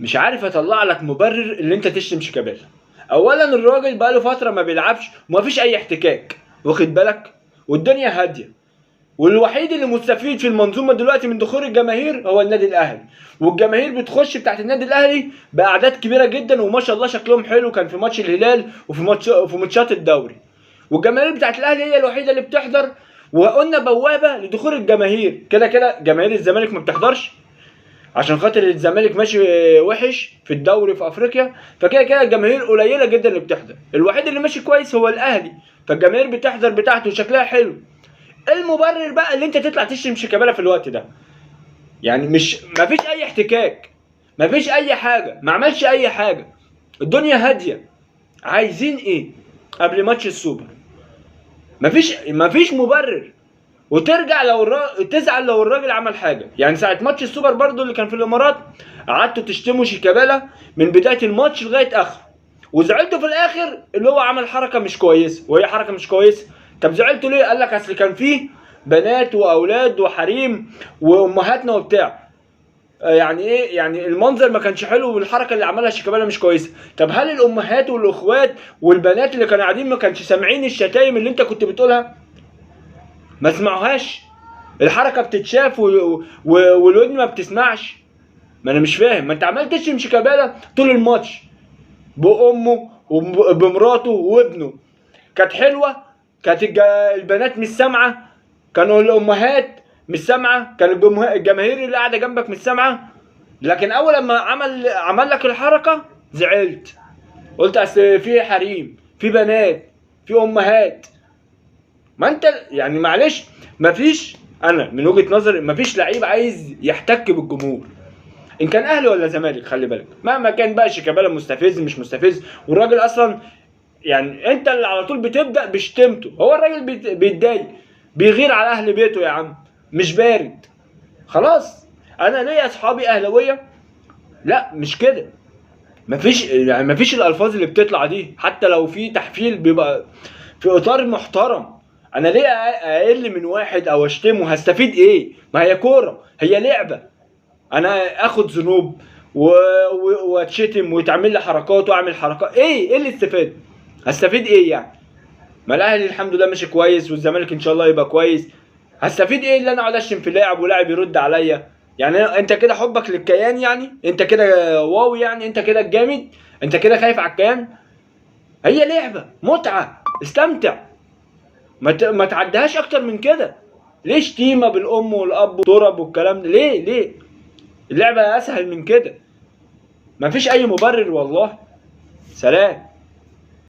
مش عارف اطلع لك مبرر اللي انت تشتم شيكابالا. اولا الراجل بقاله فتره ما بيلعبش ومفيش اي احتكاك، واخد بالك، والدنيا هاديه، والوحيد اللي مستفيد في المنظومه دلوقتي من دخول الجماهير هو النادي الاهلي، والجماهير بتخش بتاعت النادي الاهلي باعداد كبيره جدا، وما شاء الله شكلهم حلو، كان في ماتش الهلال وفي ماتشات الدوري، والجماهير بتاعت الاهلي هي الوحيده اللي بتحضر، وقلنا بوابه لدخول الجماهير. كده كده جماهير الزمالك ما بتحضرش عشان خاطر الزمالك ماشي وحش في الدوري في افريقيا، فكده كده الجماهير قليله جدا اللي بتحضر، الوحيد اللي ماشي كويس هو الاهلي، فالجماهير بتحضر بتاعته وشكلها حلو. المبرر بقى اللي انت تطلع تشتم شيكابالا في الوقت ده، يعني مش مفيش اي احتكاك، مفيش اي حاجه، ما عملش اي حاجه، الدنيا هاديه، عايزين ايه قبل ماتش السوبر؟ مفيش مبرر. وترجع تزعل لو الراجل عمل حاجه، يعني ساعه ماتش السوبر برضو اللي كان في الامارات قعدتوا تشتموا شيكابالا من بدايه الماتش لغايه اخره، وزعلتوا في الاخر اللي هو عمل حركه مش كويسه، وهي حركه مش كويسه. طب زعلتوا ليه؟ قال لك اصل كان فيه بنات واولاد وحريم وامهاتنا وبتاع. يعني ايه؟ يعني المنظر ما كانش حلو، والحركه اللي عملها شيكابالا مش كويسه. طب هل الامهات والاخوات والبنات اللي كانوا قاعدين ما كانش سامعين الشتايم اللي انت كنت بتقولها؟ ما سمعوهاش؟ الحركه بتتشاف والودن ما بتسمعش. ما انا مش فاهم، ما انت عمال تشتم شيكابالا طول الماتش بامه وبمراته وابنه، كانت حلوه، كانت البنات مش سامعه، كانوا الامهات مش سامعه، كان الجماهير اللي قاعده جنبك مش سامعه، لكن اول لما عمل لك الحركه زعلت، قلت اصل في حريم، في بنات، في امهات. ما انت يعني معلش، مفيش، انا من وجهه نظري مفيش لعيب عايز يحتك بالجمهور، ان كان اهلي ولا زمالك، خلي بالك، مهما كان بقى شيكابالا مستفز مش مستفز، والراجل اصلا يعني انت اللي على طول بتبدا بشتمته، هو الراجل بيتضايق، بيغير على اهل بيته يا عم، مش بارد. خلاص، انا ليا اصحابي اهلاويه، لا مش كده، مفيش الالفاظ اللي بتطلع دي، حتى لو في تحفيل بيبقى في اطار محترم. انا ليه اقل من واحد او اشتمه؟ هستفيد ايه؟ ما هي كوره، هي لعبه، انا اخد ذنوب واتشتم ويتعمل لي حركات واعمل حركات، ايه اللي استفاد؟ هستفيد ايه يعني؟ ما الاهلي الحمد لله ماشي كويس، والزمالك ان شاء الله يبقى كويس، هستفيد ايه اللي انا اقعد اشتم في لاعب ولاعب يرد عليا؟ يعني انت كده حبك للكيان، يعني انت كده واو، يعني انت كده الجامد، انت كده خايف على الكيان؟ هي لعبه متعه، استمتع، ما تعديهاش اكتر من كده. ليه شتيمه بالام والاب وضرب والكلام ده؟ ليه؟ اللعبه اسهل من كده، مفيش اي مبرر والله. سلام.